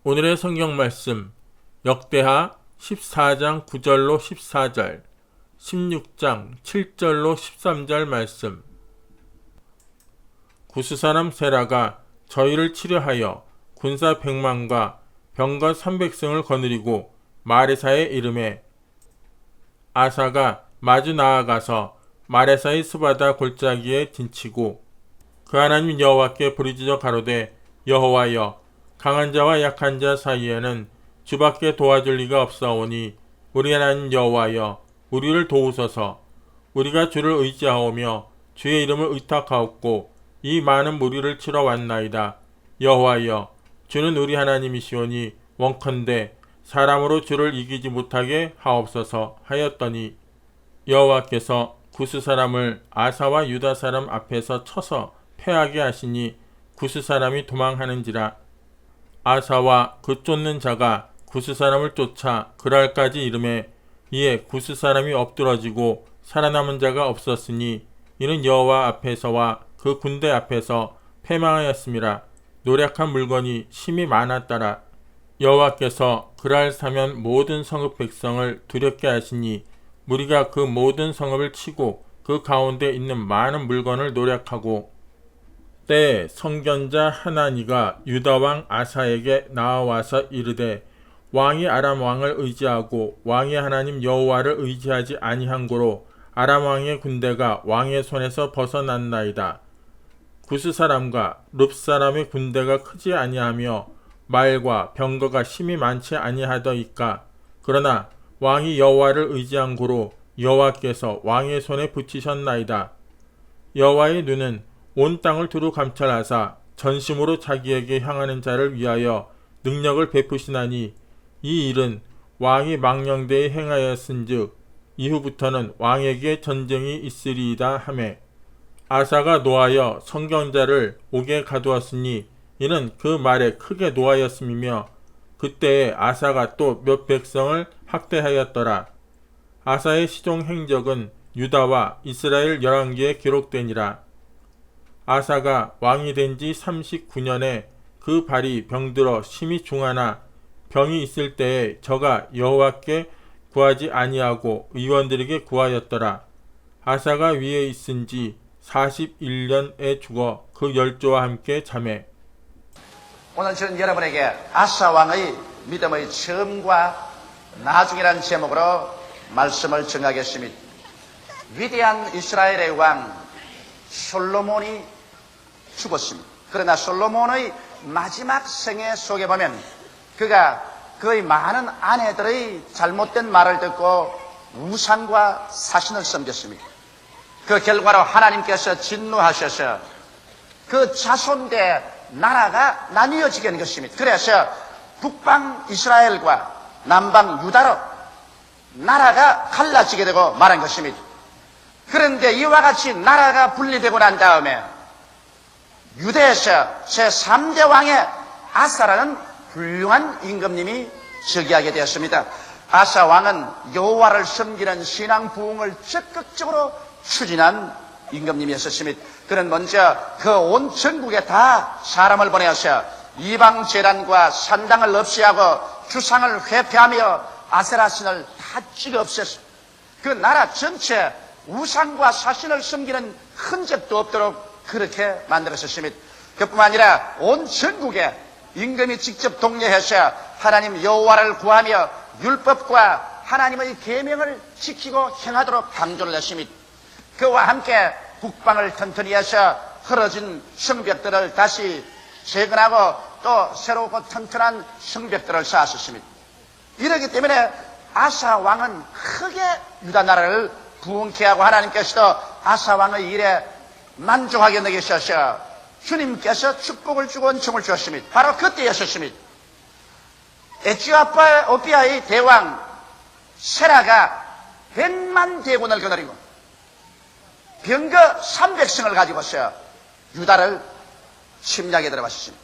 오늘의 성경 말씀 역대하 14장 9절로 14절, 16장 7절로 13절 말씀. 구스 사람 세라가 저희를 치려하여 군사 100만과 병거 300승을 거느리고 마레사에 이르매 아사가 마주 나아가서 마레사의 스바다 골짜기에 딘치고 그 하나님 여호와께 부르짖어 가로되 여호와여 강한 자와 약한 자 사이에는 주밖에 도와줄 리가 없사오니 우리 하나님 여호와여 우리를 도우소서. 우리가 주를 의지하오며 주의 이름을 의탁하옵고 이 많은 무리를 치러 왔나이다. 여호와여 주는 우리 하나님이시오니 원컨대 사람으로 주를 이기지 못하게 하옵소서 하였더니 여호와께서 구스 사람을 아사와 유다 사람 앞에서 쳐서 패하게 하시니 구스 사람이 도망하는지라. 아사와 그 쫓는 자가 구스 사람을 쫓아 그랄까지 이르매 이에 구스 사람이 엎드러지고 살아남은 자가 없었으니 이는 여호와 앞에서와 그 군대 앞에서 패망하였음이라. 노력한 물건이 심히 많았더라. 여호와께서 그랄 사면 모든 성읍 백성을 두렵게 하시니 무리가 그 모든 성읍을 치고 그 가운데 있는 많은 물건을 노력하고 때에 선견자 하나니가 유다 왕 아사에게 나와와서 이르되 왕이 아람 왕을 의지하고 왕의 하나님 여호와를 의지하지 아니한 고로 아람 왕의 군대가 왕의 손에서 벗어났나이다. 구스 사람과 룹 사람의 군대가 크지 아니하며 말과 병거가 심히 많지 아니하더이까. 그러나 왕이 여호와를 의지한 고로 여호와께서 왕의 손에 붙이셨나이다. 여호와의 눈은 온 땅을 두루 감찰하사 전심으로 자기에게 향하는 자를 위하여 능력을 베푸시나니 이 일은 왕이 망령되이 행하였은즉 이후부터는 왕에게 전쟁이 있으리이다 하매 아사가 노하여 선경자를 옥에 가두었으니 이는 그 말에 크게 노하였음이며 그때에 아사가 또 몇 백성을 학대하였더라. 아사의 시종 행적은 유다와 이스라엘 열왕기에 기록되니라. 아사가 왕이 된 지 39년에 그 발이 병들어 심히 중하나 병이 있을 때에 저가 여호와께 구하지 아니하고 의원들에게 구하였더라. 아사가 위에 있은 지 41년에 죽어 그 열조와 함께 잠에. 오늘 저는 여러분에게 아사 왕의 믿음의 처음과 나중이라는 제목으로 말씀을 전하겠습니다. 위대한 이스라엘의 왕 솔로몬이 죽었습니다. 그러나 솔로몬의 마지막 생애 속에 보면 그가 그의 많은 아내들의 잘못된 말을 듣고 우상과 사신을 섬겼습니다. 그 결과로 하나님께서 진노하셔서 그 자손대 나라가 나뉘어지게 된 것입니다. 그래서 북방 이스라엘과 남방 유다로 나라가 갈라지게 되고 말한 것입니다. 그런데 이와 같이 나라가 분리되고 난 다음에 유대에서 제3대 왕의 아사라는 훌륭한 임금님이 즉위하게 되었습니다. 아사 왕은 여호와를 섬기는 신앙 부흥을 적극적으로 추진한 임금님이었습니다. 그는 먼저 그 온 전국에 다 사람을 보내어서 이방 제단과 산당을 없애하고 주상을 회폐하며 아세라 신을 다 찍어 없앴습니다. 그 나라 전체 우상과 사신을 섬기는 흔적도 없도록 그렇게 만들었습니다. 그뿐만 아니라 온 전국에 임금이 직접 독려해서 하나님 여호와를 구하며 율법과 하나님의 계명을 지키고 행하도록 강조를 했습니다. 그와 함께 국방을 튼튼히 해서 흐러진 성벽들을 다시 재건하고 또 새롭고 튼튼한 성벽들을 쌓았습니다. 이러기 때문에 아사 왕은 크게 유다 나라를 부흥케 하고 하나님께서도 아사 왕의 일에 만족하게 여기셔서 주님께서 축복을 주고 은총을 주었습니다. 바로 그때였습니다. 에티오피아의 대왕 세라가 100만 대군을 거느리고 병거 300승을 가지고서 유다를 침략에 들어갔습니다.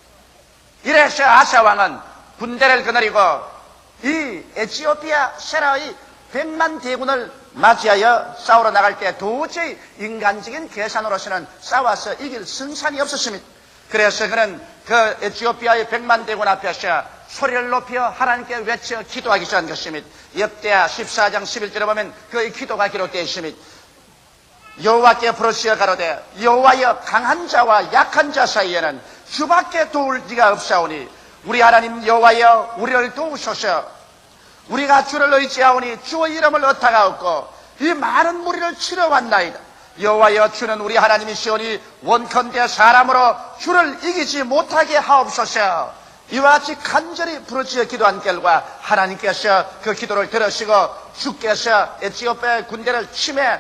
이래서 아사 왕은 군대를 거느리고 이 에티오피아 세라의 100만 대군을 맞이하여 싸우러 나갈 때 도저히 인간적인 계산으로서는 싸워서 이길 승산이 없었습니다. 그래서 그는 그 에티오피아의 100만 대군 앞에서 소리를 높여 하나님께 외쳐 기도하기 시작한 것입니다. 역대하 14장 11절에 보면 그의 기도가 기록되어 있습니다. 여호와께 부르시어 가로되 여호와여 강한 자와 약한 자 사이에는 주밖에 도울 리가 없사오니 우리 하나님 여호와여 우리를 도우소서. 우리가 주를 의지하오니 주의 이름을 의탁하옵고 이 많은 무리를 치러 왔나이다. 여호와여 주는 우리 하나님이시오니 원컨대 사람으로 주를 이기지 못하게 하옵소서. 이와 같이 간절히 부르짖어 기도한 결과 하나님께서 그 기도를 들으시고 주께서 에티오피아의 군대를 침해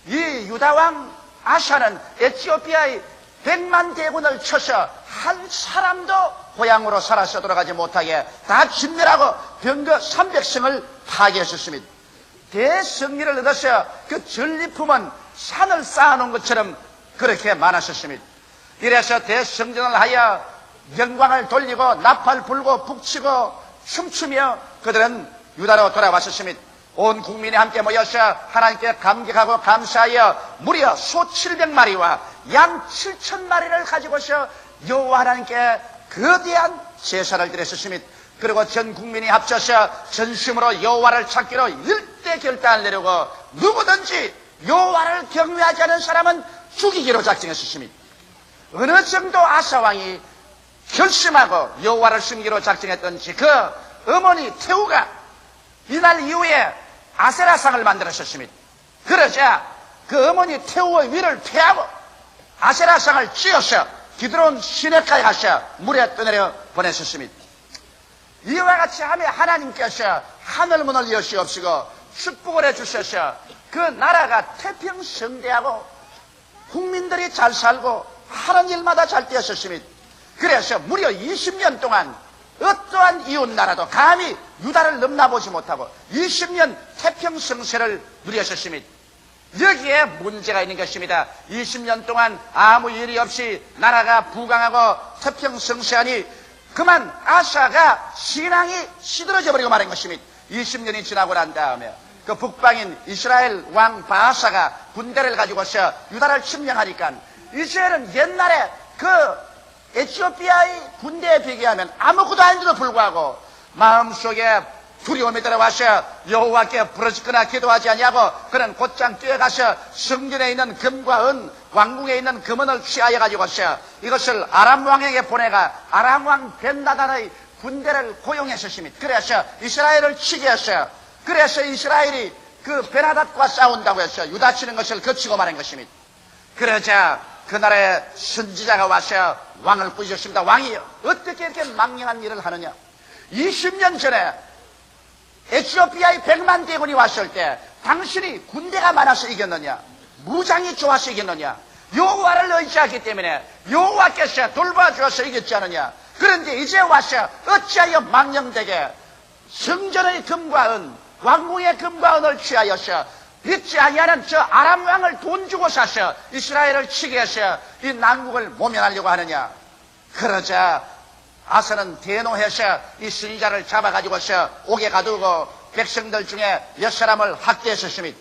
이 유다왕 아사는 에티오피아의 100만 대군을 쳐서 한 사람도 고향으로 살아서 돌아가지 못하게 다 진멸하고 병거 300승을 파괴했습니다. 대승리를 얻어서 그 전리품은 산을 쌓아놓은 것처럼 그렇게 많았었습니다. 이래서 대성전을 하여 영광을 돌리고 나팔 불고 북치고 춤추며 그들은 유다로 돌아왔었습니다. 온 국민이 함께 모여서 하나님께 감격하고 감사하여 무려 소 700마리와 양 7,000마리를 가지고서 여호와 하나님께 거대한 제사를 드렸었습니다. 그리고 전 국민이 합쳐서 전심으로 여호와를 찾기로 일대결단을 내리고 누구든지 여호와를 경외하지 않은 사람은 죽이기로 작정했었습니다. 어느 정도 아사왕이 결심하고 여호와를 숨기로 작정했던지 그 어머니 태우가 이날 이후에 아세라상을 만들었었습니다. 그러자 그 어머니 태우의 위를 폐하고 아세라상을 찧어서 기드론 시내가에 가서 물에 떠내려 보냈었습니다. 이와 같이 하며 하나님께서 하늘문을 여시옵시고 축복을 해주셔서 그 나라가 태평성대하고 국민들이 잘 살고 하는 일마다 잘 되었었습니다. 그래서 무려 20년 동안 어떠한 이웃 나라도 감히 유다를 넘나보지 못하고 20년 태평성세를 누렸었습니다. 여기에 문제가 있는 것입니다. 20년 동안 아무 일이 없이 나라가 부강하고 태평성세하니 그만 아사가 신앙이 시들어져 버리고 말한 것입니다. 20년이 지나고 난 다음에 그 북방인 이스라엘 왕 바하사가 군대를 가지고서 유다를 침략하니까 이제는 옛날에 그 에티오피아의 군대에 비교하면 아무것도 아닌데도 불구하고 마음속에 두려움이 들어와서 여호와께 부르짖거나 기도하지 아니하고 그는 곧장 뛰어가서 성전에 있는 금과 은, 왕궁에 있는 금은을 취하여 가지고서 이것을 아람 왕에게 보내가 아람 왕 벤나단의 군대를 고용했었습니다. 그래서 이스라엘을 치게 했어요. 그래서 이스라엘이 그 베나닷과 싸운다고 해서 유다 치는 것을 거치고 말한 것입니다. 그러자 그 나라에 선지자가 와서 왕을 꾸짖었습니다. 왕이 어떻게 이렇게 망령한 일을 하느냐. 20년 전에 에티오피아의 100만 대군이 왔을 때 당신이 군대가 많아서 이겼느냐, 무장이 좋아서 이겼느냐, 여호와를 의지하기 때문에 여호와께서 돌봐주어서 이겼지 않느냐. 그런데 이제 와서 어찌하여 망령되게 성전의 금과 은, 왕궁의 금과 은을 취하여서 믿지 아니하는 저 아람 왕을 돈 주고 사서 이스라엘을 치게 해서 이 난국을 모면하려고 하느냐. 그러자 아사는 대노해서 이 선지자를 잡아가지고서 옥에 가두고 백성들 중에 몇 사람을 학대했었습니다.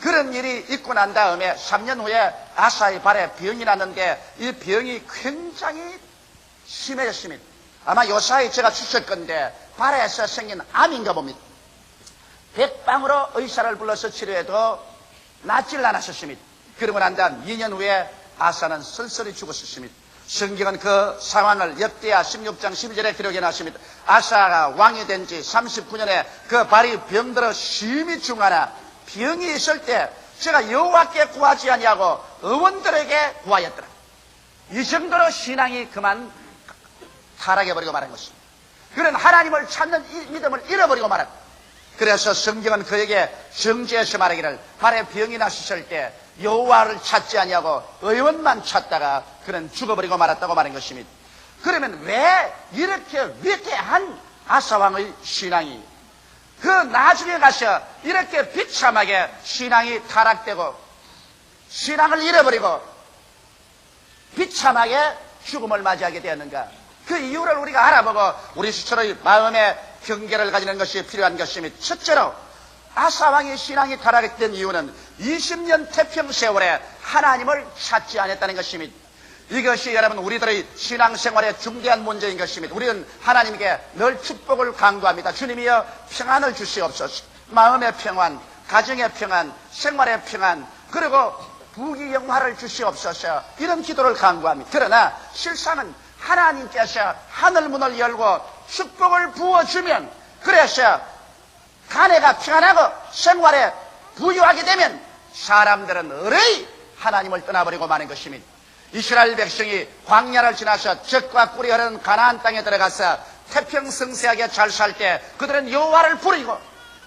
그런 일이 있고 난 다음에 3년 후에 아사의 발에 병이 났는데 이 병이 굉장히 심해졌습니다. 아마 요사이 제가 주실 건데 발에서 생긴 암인가 봅니다. 백방으로 의사를 불러서 치료해도 낫질 않았었습니다. 그러고 난 다음 2년 후에 아사는 쓸쓸히 죽었었습니다. 성경은 그 상황을 역대하 16장 12절에 기록해 놨습니다. 아사가 왕이 된 지 39년에 그 발이 병들어 심히 중하나 병이 있을 때 제가 여호와께 구하지 아니하고 의원들에게 구하였더라. 이 정도로 신앙이 그만 타락해버리고 말한 것입니다. 그는 하나님을 찾는 이 믿음을 잃어버리고 말한. 그래서 성경은 그에게 정죄해서 말하기를 발에 병이 났을 때 여호와를 찾지 아니하고 의원만 찾다가 그는 죽어버리고 말았다고 말한 것입니다. 그러면 왜 이렇게 위대한 아사왕의 신앙이 그 나중에 가서 이렇게 비참하게 신앙이 타락되고 신앙을 잃어버리고 비참하게 죽음을 맞이하게 되었는가? 그 이유를 우리가 알아보고 우리 스스로의 마음의 경계를 가지는 것이 필요한 것입니다. 첫째로 아사왕의 신앙이 타락했던 이유는 20년 태평 세월에 하나님을 찾지 않았다는 것입니다. 이것이 여러분 우리들의 신앙생활의 중대한 문제인 것입니다. 우리는 하나님께 늘 축복을 간구합니다. 주님이여 평안을 주시옵소서. 마음의 평안, 가정의 평안, 생활의 평안, 그리고 부귀영화를 주시옵소서. 이런 기도를 간구합니다. 그러나 실상은 하나님께서 하늘문을 열고 축복을 부어주면, 그래서 가내가 평안하고 생활에 부유하게 되면 사람들은 의뢰이 하나님을 떠나버리고 마는 것입니다. 이스라엘 백성이 광야를 지나서 젖과 꿀이 흐르는 가나안 땅에 들어가서 태평성세하게 잘 살 때 그들은 여호와를 부르고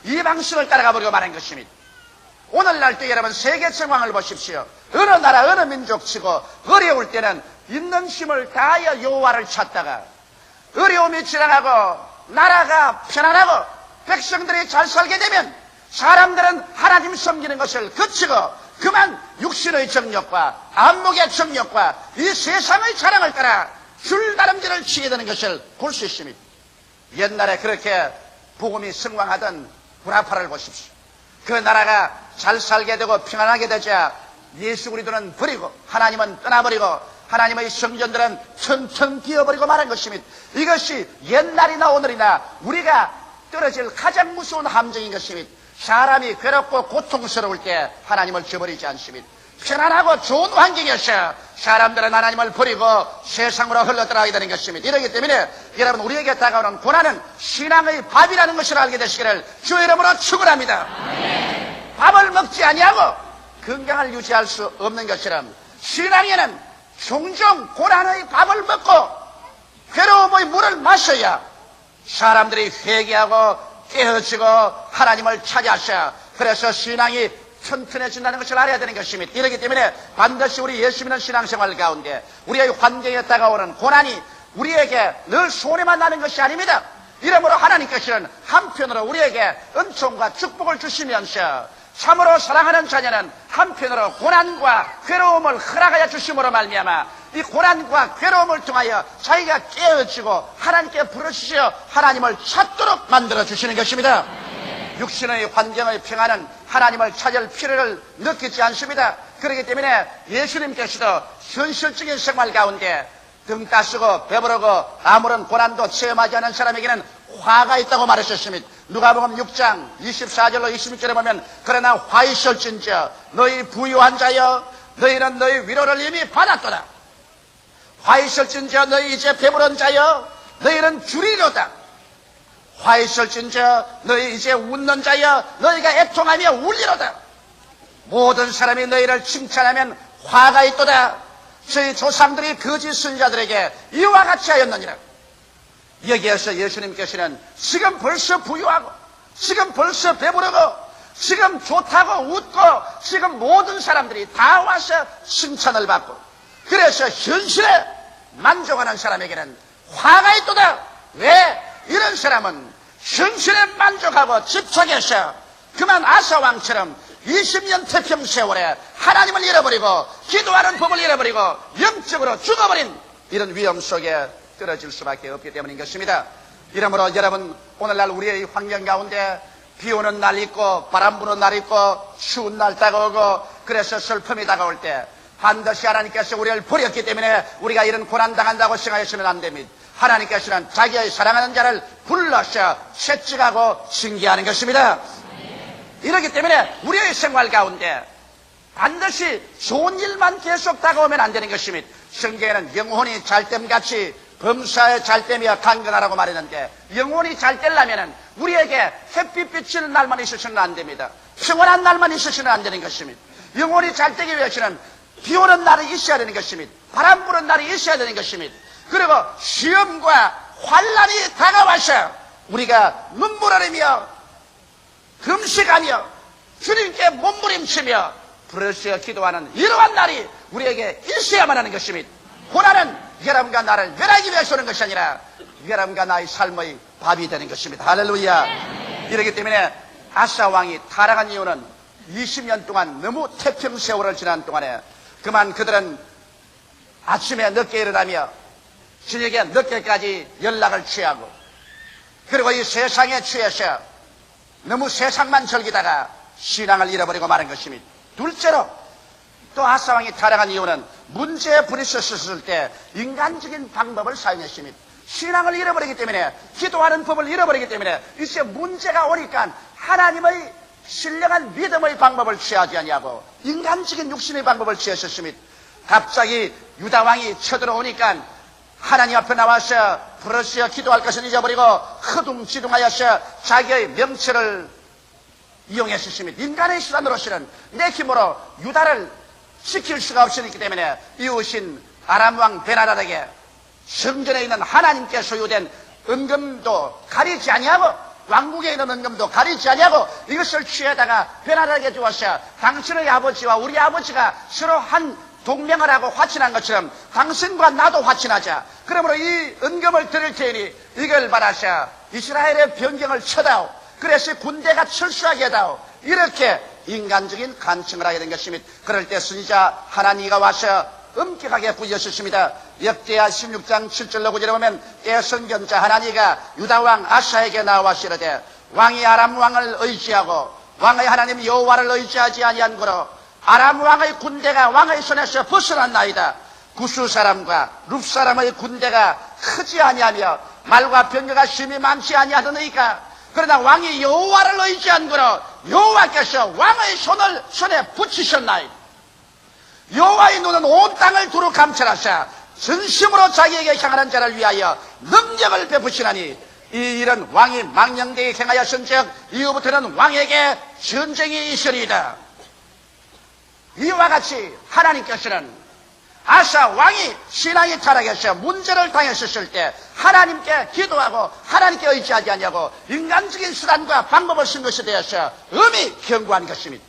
이방신을 따라가 버리고 마는 것입니다. 오늘날도 여러분 세계 정황을 보십시오. 어느 나라 어느 민족 치고 어려울 때는 있는 힘을 다하여 여호와를 찾다가 어려움이 지나가고 나라가 편안하고 백성들이 잘 살게 되면 사람들은 하나님 섬기는 것을 그치고 그만 육신의 정욕과 안목의 정욕과 이 세상의 자랑을 따라 줄다름질을 치게 되는 것을 볼 수 있습니다. 옛날에 그렇게 복음이 성황하던 구라파를 보십시오. 그 나라가 잘 살게 되고 평안하게 되자 예수 그리스도는 버리고 하나님은 떠나버리고 하나님의 성전들은 텅텅 비어버리고 말한 것입니다. 이것이 옛날이나 오늘이나 우리가 떨어질 가장 무서운 함정인 것입니다. 사람이 괴롭고 고통스러울 때 하나님을 저버리지 않습니다. 편안하고 좋은 환경에서 사람들은 하나님을 버리고 세상으로 흘러들어가게 되는 것입니다. 이러기 때문에 여러분 우리에게 다가오는 고난은 신앙의 밥이라는 것을 알게 되시기를 주의 이름으로 축원합니다. 밥을 먹지 아니하고 건강을 유지할 수 없는 것처럼 신앙에는 종종 고난의 밥을 먹고 괴로움의 물을 마셔야 사람들이 회개하고 깨어지고 하나님을 찾아서 그래서 신앙이 튼튼해진다는 것을 알아야 되는 것입니다. 이렇기 때문에 반드시 우리 예수 믿는 신앙생활 가운데 우리의 환경에 다가오는 고난이 우리에게 늘 손해만 나는 것이 아닙니다. 이러므로 하나님께서는 한편으로 우리에게 은총과 축복을 주시면서 참으로 사랑하는 자녀는 한편으로 고난과 괴로움을 허락하여 주심으로 말미암아 이 고난과 괴로움을 통하여 자기가 깨어지고 하나님께 부르시어 하나님을 찾도록 만들어 주시는 것입니다. 육신의 환경의 평안은 하나님을 찾을 필요를 느끼지 않습니다. 그렇기 때문에 예수님께서도 현실적인 생활 가운데 등 따쓰고 배부르고 아무런 고난도 체험하지 않은 사람에게는 화가 있다고 말하셨습니다. 누가복음 6장 24절로 26절에 보면 그러나 화 있을진저 너희 부유한 자여 너희는 너희 위로를 이미 받았도다. 화 있을진저 너희 이제 배부른 자여 너희는 주리로다. 화 있을진저 너희 이제 웃는 자여 너희가 애통하며 울리로다. 모든 사람이 너희를 칭찬하면 화가 있도다. 저희 조상들이 거짓 선지자들에게 이와 같이 하였느니라. 여기에서 예수님께서는 지금 벌써 부유하고 지금 벌써 배부르고 지금 좋다고 웃고 지금 모든 사람들이 다 와서 칭찬을 받고 그래서 현실에 만족하는 사람에게는 화가 있도다. 왜? 이런 사람은 현실에 만족하고 집착해서 그만 아사왕처럼 20년 태평 세월에 하나님을 잃어버리고 기도하는 법을 잃어버리고 영적으로 죽어버린 이런 위험 속에 떨어질 수밖에 없기 때문인 것입니다. 이러므로 여러분 오늘날 우리의 환경 가운데 비 오는 날 있고 바람 부는 날 있고 추운 날 다가오고 그래서 슬픔이 다가올 때 반드시 하나님께서 우리를 버렸기 때문에 우리가 이런 고난당한다고 생각하시면 안 됩니다. 하나님께서는 자기의 사랑하는 자를 불러서 채찍하고 징계하는 것입니다. 이렇기 때문에 우리의 생활 가운데 반드시 좋은 일만 계속 다가오면 안 되는 것입니다. 성경에는 영혼이 잘됨같이 범사에 잘되며 강건하라고 말했는데 영혼이 잘되려면 우리에게 햇빛 비치는 날만 있어서는 안 됩니다. 평온한 날만 있어서는 안 되는 것입니다. 영혼이 잘되기 위해서는 비 오는 날이 있어야 되는 것입니다. 바람 부는 날이 있어야 되는 것입니다. 그리고 시험과 환난이 다가와서 우리가 눈물 흘리며 금식하며 주님께 몸부림치며 부르짖어 기도하는 이러한 날이 우리에게 있어야만 하는 것입니다. 고난은 여러분과 나를 멸하기 위해서 오는 것이 아니라 여러분과 나의 삶의 밥이 되는 것입니다. 할렐루야. 이렇기 때문에 아사 왕이 타락한 이유는 20년 동안 너무 태평 세월을 지난 동안에 그만 그들은 아침에 늦게 일어나며 저녁에 늦게까지 연락을 취하고 그리고 이 세상에 취해서 너무 세상만 즐기다가 신앙을 잃어버리고 마는 것입니다. 둘째로 또 아사 왕이 타락한 이유는 문제에 부딪혔을 때 인간적인 방법을 사용했습니다. 신앙을 잃어버리기 때문에, 기도하는 법을 잃어버리기 때문에 이제 문제가 오니까 하나님의 신령한 믿음의 방법을 취하지 아니하고 인간적인 육신의 방법을 취하셨습니다. 갑자기 유다 왕이 쳐들어오니까 하나님 앞에 나와서 부르시어 기도할 것을 잊어버리고 허둥지둥하여서 자기의 명체를 이용했습니다. 인간의 수단으로서는 내 힘으로 유다를 지킬 수가 없었기 때문에 이웃인 아람 왕 베나다에게 성전에 있는 하나님께 소유된 은금도 가리지 아니하고 왕국에 있는 은금도 가리지 아니하고 이것을 취해다가 베나다에게 주었어. 당신의 아버지와 우리 아버지가 서로 한 동맹을 하고 화친한 것처럼 당신과 나도 화친하자. 그러므로 이 은금을 드릴 테니 이걸 받아서 이스라엘의 변경을 쳐다오. 그래서 군대가 철수하게 해다오. 이렇게 인간적인 간청을 하게 된 것입니다. 그럴 때 선지자 하나니가 와서 엄격하게 부여셨습니다. 역대하 16장 7절로 9절에 보면 예선견자 하나니가 유다왕 아사에게 나와서 이르되 왕이 아람 왕을 의지하고 왕의 하나님 여호와를 의지하지 아니한 거로 아람 왕의 군대가 왕의 손에서 벗어났나이다. 구스 사람과 룹 사람의 군대가 크지 아니하며 말과 병거가 심히 많지 아니하더니까 그러나 왕이 여호와를 의지한 거로 여호와께서 왕의 손에 붙이셨나이다. 여호와의 눈은 온 땅을 두루 감찰하사 전심으로 자기에게 향하는 자를 위하여 능력을 베푸시나니 이 일은 왕이 망령되게 행하였은즉 이후부터는 왕에게 전쟁이 있으리이다. 이와 같이 하나님께서는 아사 왕이 신앙이 타락해서 문제를 당했었을 때 하나님께 기도하고 하나님께 의지하지 아니하고 인간적인 수단과 방법을 쓴 것에 대해서 엄히 경고한 것입니다.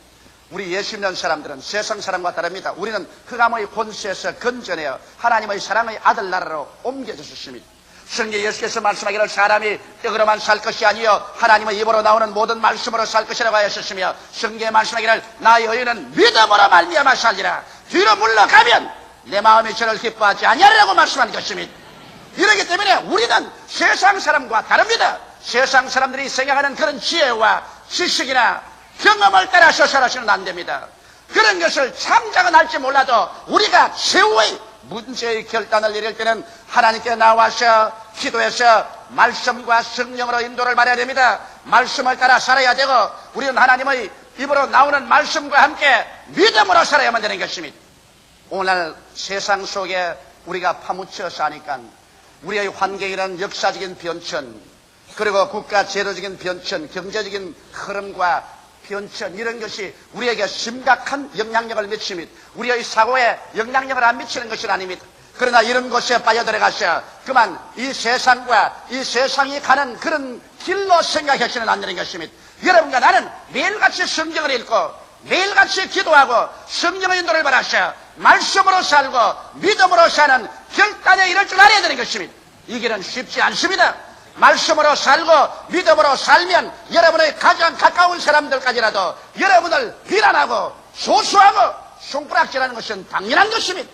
우리 예수 믿는 사람들은 세상 사람과 다릅니다. 우리는 흑암의 권세에서 건져내어 하나님의 사랑의 아들 나라로 옮겨졌습니다. 성경 예수께서 말씀하기를 사람이 떡으로만 살 것이 아니요 하나님의 입으로 나오는 모든 말씀으로 살 것이라고 하셨으며 성경에 말씀하기를 나의 의인은 믿음으로 말미암아 살리라. 뒤로 물러가면 내 마음이 저를 기뻐하지 아니하리라고 말씀한 것입니다. 이러기 때문에 우리는 세상 사람과 다릅니다. 세상 사람들이 생각하는 그런 지혜와 지식이나 경험을 따라서 살아서는 안 됩니다. 그런 것을 참작은 할지 몰라도 우리가 최후의 문제의 결단을 내릴 때는 하나님께 나와서 기도해서 말씀과 성령으로 인도를 받아야 됩니다. 말씀을 따라 살아야 되고 우리는 하나님의 입으로 나오는 말씀과 함께 믿음으로 살아야만 되는 것입니다. 오늘 세상 속에 우리가 파묻혀 사니까 우리의 환경이라는 역사적인 변천, 그리고 국가 제도적인 변천, 경제적인 흐름과 변천, 이런 것이 우리에게 심각한 영향력을 미칩니다. 우리의 사고에 영향력을 안 미치는 것은 아닙니다. 그러나 이런 곳에 빠져들어가서 그만 이 세상과 이 세상이 가는 그런 길로 생각해서는 안 되는 것입니다. 여러분과 나는 매일같이 성경을 읽고 매일같이 기도하고 성령의 인도를 받아서 말씀으로 살고 믿음으로 사는 결단에 이를 줄 알아야 되는 것입니다. 이 길은 쉽지 않습니다. 말씀으로 살고 믿음으로 살면 여러분의 가장 가까운 사람들까지라도 여러분을 비난하고 조수하고 손가락질하는 것은 당연한 것입니다.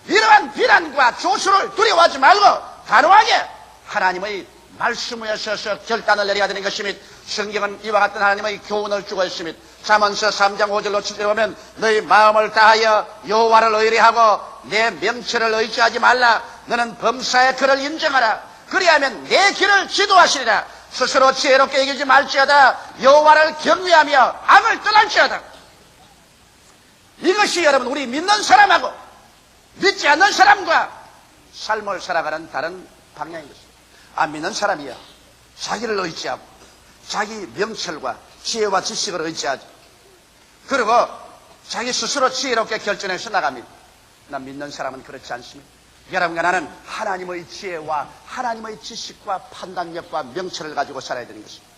이러한 비난과 조수를 두려워하지 말고 단호하게 하나님의 말씀에 서서 결단을 내려야 되는 것입니다. 성경은 이와 같은 하나님의 교훈을 주고 있습니다. 잠언서 3장 5절로 7절에 보면 너희 마음을 다하여 여호와를 의뢰하고 내 명철을 의지하지 말라. 너는 범사의 그를 인정하라. 그리하면 내 길을 지도하시리라. 스스로 지혜롭게 여기지 말지어다. 여호와를 경외하며 악을 떠날지어다. 이것이 여러분 우리 믿는 사람하고 믿지 않는 사람과 삶을 살아가는 다른 방향인 것입니다. 안 믿는 사람이야 자기를 의지하고 자기 명철과 지혜와 지식을 의지하죠. 그리고 자기 스스로 지혜롭게 결정해서 나갑니다. 난 믿는 사람은 그렇지 않습니다. 여러분과 나는 하나님의 지혜와 하나님의 지식과 판단력과 명철을 가지고 살아야 되는 것입니다.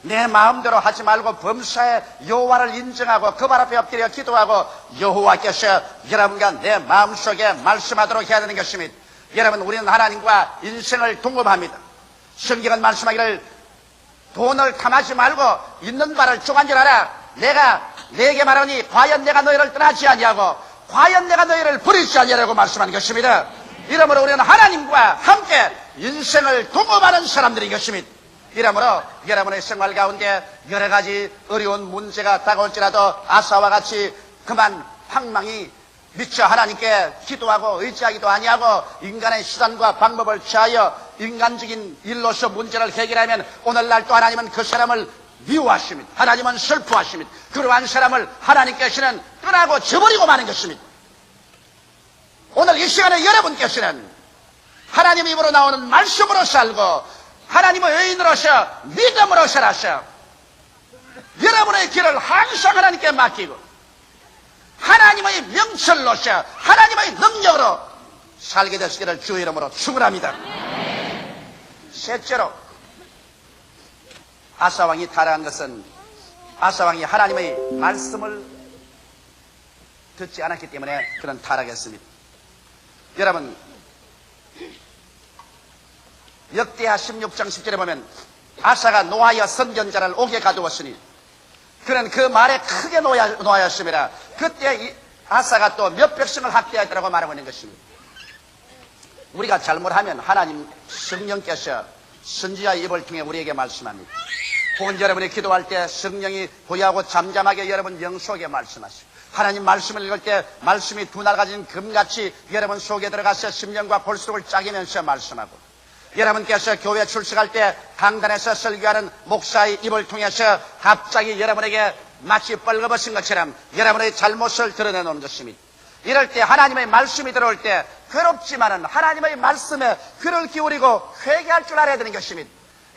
내 마음대로 하지 말고 범사에 여호와를 인정하고 그 발 앞에 엎드려 기도하고 여호와께서 여러분과 내 마음속에 말씀하도록 해야 되는 것입니다. 여러분 우리는 하나님과 인생을 동급합니다. 성경은 말씀하기를 돈을 탐하지 말고 있는 바를 쪼간질하라. 내가 내게 말하니 과연 내가 너희를 떠나지 아니하고 과연 내가 너희를 버리지 아니하라고 말씀한 것입니다. 이러므로 우리는 하나님과 함께 인생을 동업하는 사람들인 것입니다. 이러므로 여러분의 생활 가운데 여러 가지 어려운 문제가 다가올지라도 아사와 같이 그만 방망이 미처 하나님께 기도하고 의지하기도 아니하고 인간의 시선과 방법을 취하여 인간적인 일로서 문제를 해결하면 오늘날 또 하나님은 그 사람을 미워하십니다. 하나님은 슬퍼하십니다. 그러한 사람을 하나님께서는 떠나고 저버리고 마는 것입니다. 오늘 이 시간에 여러분께서는 하나님 입으로 나오는 말씀으로 살고 하나님의 의인으로서 믿음으로 살아서 여러분의 길을 항상 하나님께 맡기고 하나님의 명철로서 하나님의 능력으로 살게 되시기를 주의 이름으로 축원합니다. 셋째로 아사왕이 타락한 것은 아사왕이 하나님의 말씀을 듣지 않았기 때문에 그는 타락했습니다. 여러분 역대하 16장 10절에 보면 아사가 노하여 선견자를 옥에 가두었으니 그는 그 말에 크게 노하였습니다. 그때 아사가 또 몇 백성을 학대하였다고 말하고 있는 것입니다. 우리가 잘못하면 하나님 성령께서 선지자의 입을 통해 우리에게 말씀합니다. 혹은 여러분이 기도할 때 성령이 고요하고 잠잠하게 여러분 영 속에 말씀하시고 하나님 말씀을 읽을 때 말씀이 두 날 가진 금같이 여러분 속에 들어가서 심령과 볼속을 짜기면서 말씀하고 여러분께서 교회 출석할 때 강단에서 설교하는 목사의 입을 통해서 갑자기 여러분에게 마치 뻘거벗은 것처럼 여러분의 잘못을 드러내놓는 것입니다. 이럴 때 하나님의 말씀이 들어올 때 괴롭지만은 하나님의 말씀에 귀를 기울이고 회개할 줄 알아야 되는 것입니다.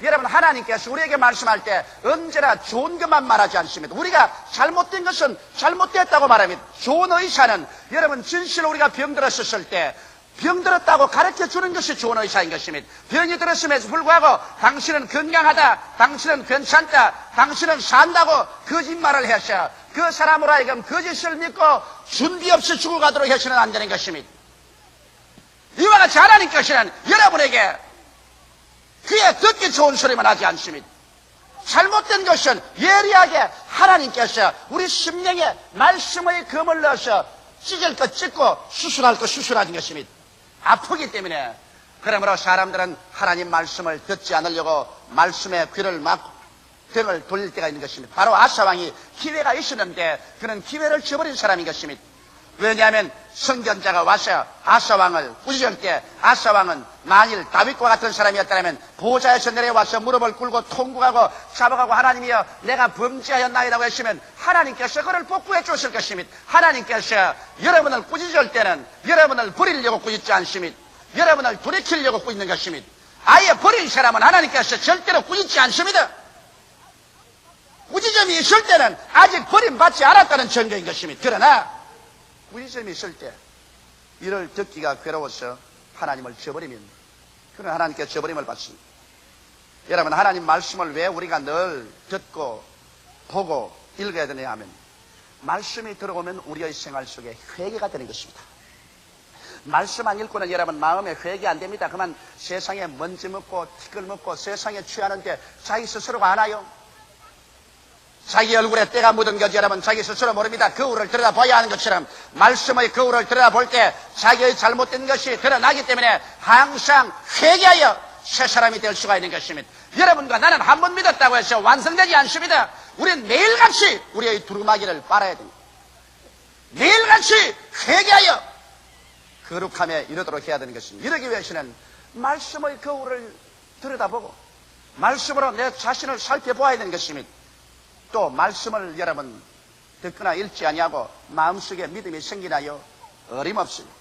여러분 하나님께서 우리에게 말씀할 때 언제나 좋은 것만 말하지 않습니다. 우리가 잘못된 것은 잘못됐다고 말합니다. 좋은 의사는 여러분 진실로 우리가 병들었을 때 병들었다고 가르쳐 주는 것이 좋은 의사인 것입니다. 병이 들었음에도 불구하고 당신은 건강하다, 당신은 괜찮다, 당신은 산다고 거짓말을 해서 그 사람으로 하여금 거짓을 믿고 준비 없이 죽어가도록 해서는 안 되는 것입니다. 이와 같이 하나님께서는 여러분에게 귀에 듣기 좋은 소리만 하지 않습니다. 잘못된 것은 예리하게 하나님께서 우리 심령에 말씀의 검을 넣어서 찢을 것 찢고 수술할 것 수술하는 것입니다. 아프기 때문에 그러므로 사람들은 하나님 말씀을 듣지 않으려고 말씀에 귀를 막고 등을 돌릴 때가 있는 것입니다. 바로 아사왕이 기회가 있었는데 그는 기회를 저버린 사람인 것입니다. 왜냐하면 선견자가 와서 아사왕을 꾸짖을 때 아사왕은 만일 다윗과 같은 사람이었다면 보좌에서 내려와서 무릎을 꿇고 통곡하고 잡아가고 하나님이여 내가 범죄하였나이라고 했으면 하나님께서 그를 복구해 줬을 것입니다. 하나님께서 여러분을 꾸짖을 때는 여러분을 버리려고 꾸짖지 않습니다. 여러분을 돌이키려고 꾸짖는 것입니다. 아예 버린 사람은 하나님께서 절대로 꾸짖지 않습니다. 꾸짖음이 있을 때는 아직 버림받지 않았다는 증거인 것입니다. 그러나 꾸짖음이 있을 때 이를 듣기가 괴로워서 하나님을 저버리면 그는 하나님께 저버림을 받습니다. 여러분 하나님 말씀을 왜 우리가 늘 듣고 보고 읽어야 되냐 하면 말씀이 들어오면 우리의 생활 속에 회개가 되는 것입니다. 말씀 안 읽고는 여러분 마음에 회개 안 됩니다. 그만 세상에 먼지 먹고 티끌 먹고 세상에 취하는데 자기 스스로가 아나요? 자기 얼굴에 때가 묻은 것이 여러분 자기 스스로 모릅니다. 거울을 들여다봐야 하는 것처럼 말씀의 거울을 들여다볼 때 자기의 잘못된 것이 드러나기 때문에 항상 회개하여 새 사람이 될 수가 있는 것입니다. 여러분과 나는 한 번 믿었다고 해서 완성되지 않습니다. 우리는 매일같이 우리의 두루마기를 빨아야 됩니다. 매일같이 회개하여 거룩함에 이르도록 해야 되는 것입니다. 이러기 위해서는 말씀의 거울을 들여다보고 말씀으로 내 자신을 살펴보아야 되는 것입니다. 또 말씀을 여러분 듣거나 읽지 아니하고 마음속에 믿음이 생기나요? 어림없습니다.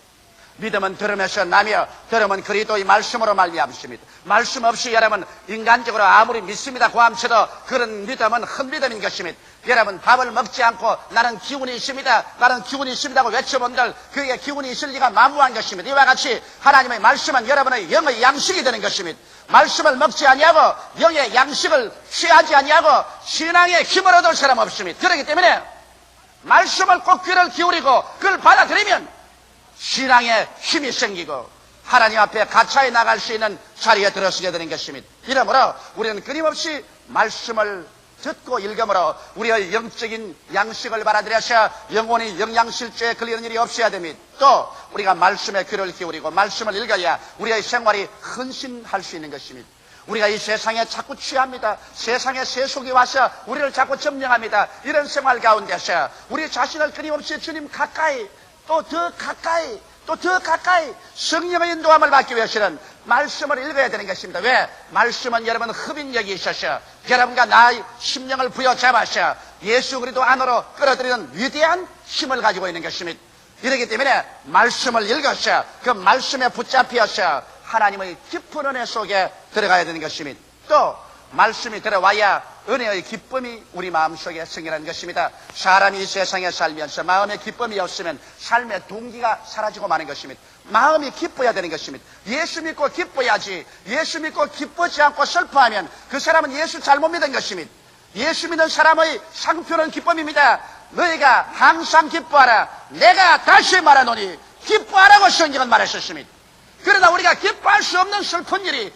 믿음은 들으면서 나며 들으면 그리스도의 말씀으로 말미암습니다. 말씀 없이 여러분 인간적으로 아무리 믿습니다 고함쳐도 그런 믿음은 헛믿음인 것입니다. 여러분 밥을 먹지 않고 나는 기운이 있습니다, 나는 기운이 있습니다고 외쳐본들 그게 기운이 있을 리가 만무한 것입니다. 이와 같이 하나님의 말씀은 여러분의 영의 양식이 되는 것입니다. 말씀을 먹지 아니하고 영의 양식을 취하지 아니하고 신앙의 힘을 얻을 사람 없습니다. 그렇기 때문에 말씀을 꼭 귀를 기울이고 그걸 받아들이면 신앙에 힘이 생기고 하나님 앞에 가차에 나갈 수 있는 자리에 들어서게 되는 것입니다. 이러므로 우리는 끊임없이 말씀을 듣고 읽음으로 우리의 영적인 양식을 받아들여서 영혼이 영양실조에 걸리는 일이 없어야 됩니다. 또 우리가 말씀에 귀를 기울이고 말씀을 읽어야 우리의 생활이 헌신할 수 있는 것입니다. 우리가 이 세상에 자꾸 취합니다. 세상에 세속이 와서 우리를 자꾸 점령합니다. 이런 생활 가운데서 우리 자신을 끊임없이 주님 가까이, 또 더 가까이, 또 더 가까이 성령의 인도함을 받기 위해서는 말씀을 읽어야 되는 것입니다. 왜? 말씀은 여러분 흡인력이 있어서 여러분과 나의 심령을 부여잡아서 예수 그리스도 안으로 끌어들이는 위대한 힘을 가지고 있는 것입니다. 이렇기 때문에 말씀을 읽어서 그 말씀에 붙잡혀서 하나님의 깊은 은혜 속에 들어가야 되는 것입니다. 또 말씀이 들어와야 은혜의 기쁨이 우리 마음속에 생기는 것입니다. 사람이 이 세상에 살면서 마음에 기쁨이 없으면 삶의 동기가 사라지고 마는 것입니다. 마음이 기뻐야 되는 것입니다. 예수 믿고 기뻐야지, 예수 믿고 기쁘지 않고 슬퍼하면 그 사람은 예수 잘못 믿은 것입니다. 예수 믿는 사람의 상표는 기쁨입니다. 너희가 항상 기뻐하라. 내가 다시 말하노니 기뻐하라고 성경은 말했었습니다. 그러나 우리가 기뻐할 수 없는 슬픈 일이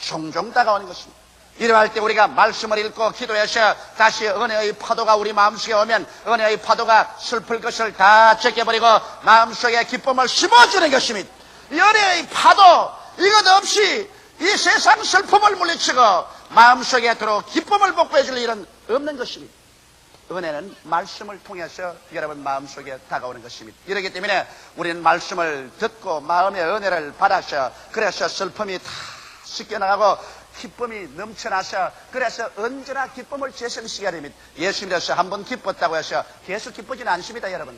종종 다가오는 것입니다. 이러할 때 우리가 말씀을 읽고 기도해서 다시 은혜의 파도가 우리 마음속에 오면 은혜의 파도가 슬플 것을 다 제껴버리고 마음속에 기쁨을 심어주는 것입니다. 이 은혜의 파도 이것 없이 이 세상 슬픔을 물리치고 마음속에 들어 기쁨을 복구해줄 일은 없는 것입니다. 은혜는 말씀을 통해서 여러분 마음속에 다가오는 것입니다. 이렇기 때문에 우리는 말씀을 듣고 마음의 은혜를 받아서 그래서 슬픔이 다 씻겨나가고 기쁨이 넘쳐나서 그래서 언제나 기쁨을 재생시켜야 됩니다. 예수 믿어서 한번 기뻤다고 해서 계속 기쁘지는 않습니다. 여러분,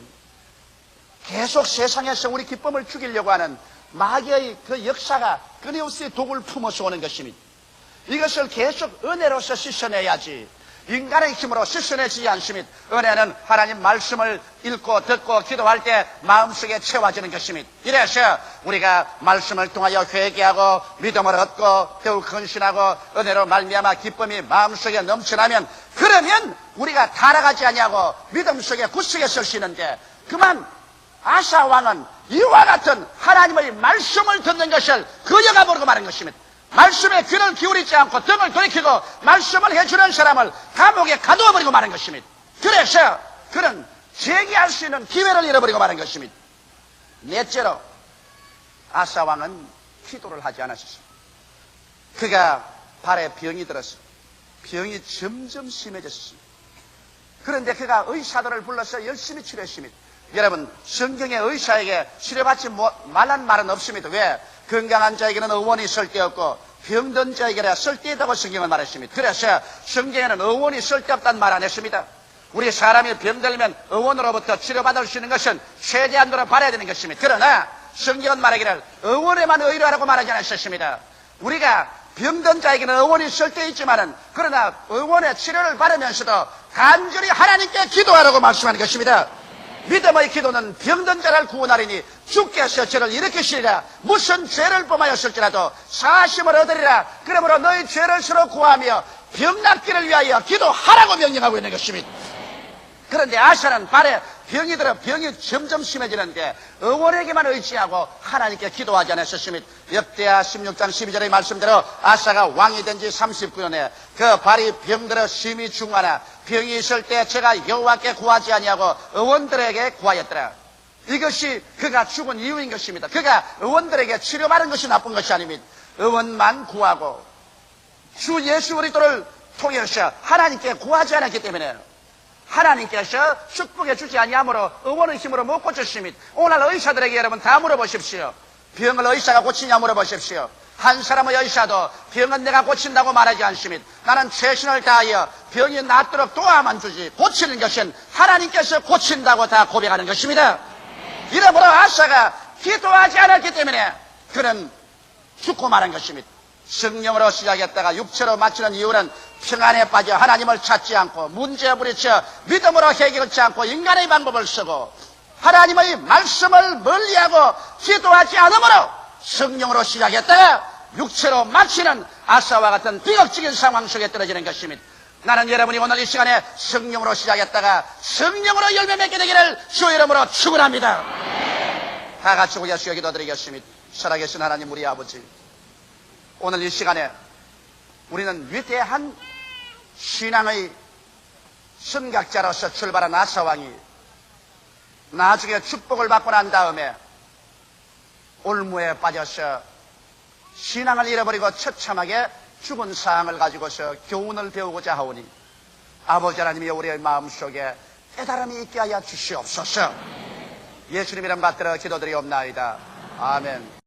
계속 세상에서 우리 기쁨을 죽이려고 하는 마귀의 그 역사가 끊임없이 독을 품어서 오는 것입니다. 이것을 계속 은혜로서 씻어내야지 인간의 힘으로 씻어내지 않습니다. 은혜는 하나님 말씀을 읽고 듣고 기도할 때 마음속에 채워지는 것입니다. 이래서 우리가 말씀을 통하여 회개하고 믿음을 얻고 더욱 헌신하고 은혜로 말미암아 기쁨이 마음속에 넘쳐나면 그러면 우리가 타락하지 아니하고 믿음 속에 굳세게 설 수 있는데 그만 아사 왕은 이와 같은 하나님의 말씀을 듣는 것을 거저가 버리고 마는 것입니다. 말씀에 귀를 기울이지 않고 등을 돌이키고 말씀을 해주는 사람을 감옥에 가두어 버리고 마는 것입니다. 그래서 그는 재기할 수 있는 기회를 잃어버리고 마는 것입니다. 넷째로 아사 왕은 기도를 하지 않았습니다. 그가 발에 병이 들었습니다. 병이 점점 심해졌습니다. 그런데 그가 의사들을 불러서 열심히 치료했습니다. 여러분, 성경의 의사에게 치료받지 말란 말은 없습니다. 왜? 건강한 자에게는 의원이 쓸데없고 병든 자에게는 쓸데있다고 성경은 말했습니다. 그래서 성경에는 의원이 쓸데없다는 말 안 했습니다. 우리 사람이 병들면 의원으로부터 치료받을 수 있는 것은 최대한으로 바라야 되는 것입니다. 그러나 성경은 말하기를 의원에만 의뢰하라고 말하지 않았습니다. 우리가 병든 자에게는 의원이 쓸데있지만은 그러나 의원의 치료를 받으면서도 간절히 하나님께 기도하라고 말씀하는 것입니다. 믿음의 기도는 병든 자를 구원하리니 주께서 저를 일으키시리라. 무슨 죄를 범하였을지라도 사심을 얻으리라. 그러므로 너희 죄를 서로 구하며 병 낫기를 위하여 기도하라고 명령하고 있는 것입니다. 그런데 아사는 발에 병이 들어 병이 점점 심해지는데 의원에게만 의지하고 하나님께 기도하지 않았습니다. 역대하 16장 12절의 말씀대로 아사가 왕이 된 지 39년에 그 발이 병들어 심히 중하나 병이 있을 때 제가 여호와께 구하지 아니하고 의원들에게 구하였더라. 이것이 그가 죽은 이유인 것입니다. 그가 의원들에게 치료받은 것이 나쁜 것이 아닙니다. 의원만 구하고 주 예수 그리스도를 통해서 하나님께 구하지 않았기 때문에 하나님께서 축복해 주지 아니하므로 의원의 힘으로 못 고쳤습니다. 오늘 의사들에게 여러분 다 물어보십시오. 병을 의사가 고치냐 물어보십시오. 한 사람의 의사도 병은 내가 고친다고 말하지 않습니다. 나는 최선을 다하여 병이 낫도록 도와만 주지 고치는 것은 하나님께서 고친다고 다 고백하는 것입니다. 이러므로 아사가 기도하지 않았기 때문에 그는 죽고 말한 것입니다. 성령으로 시작했다가 육체로 마치는 이유는 평안에 빠져 하나님을 찾지 않고 문제에 부딪혀 믿음으로 해결치 않고 인간의 방법을 쓰고 하나님의 말씀을 멀리하고 기도하지 않으므로 성령으로 시작했다가 육체로 마치는 아사와 같은 비극적인 상황 속에 떨어지는 것입니다. 나는 여러분이 오늘 이 시간에 성령으로 시작했다가 성령으로 열매 맺게 되기를 주 이름으로 축원합니다. 다 같이 우리 예수께 기도드리겠습니다. 살아계신 하나님 우리 아버지, 오늘 이 시간에 우리는 위대한 신앙의 선각자로서 출발한 아사왕이 나중에 축복을 받고 난 다음에 올무에 빠져서 신앙을 잃어버리고 처참하게 죽은 사항을 가지고서 교훈을 배우고자 하오니 아버지 하나님이 우리의 마음속에 깨달음이 있게 하여 주시옵소서. 예수님 이름 받들어 기도드리옵나이다. 아멘.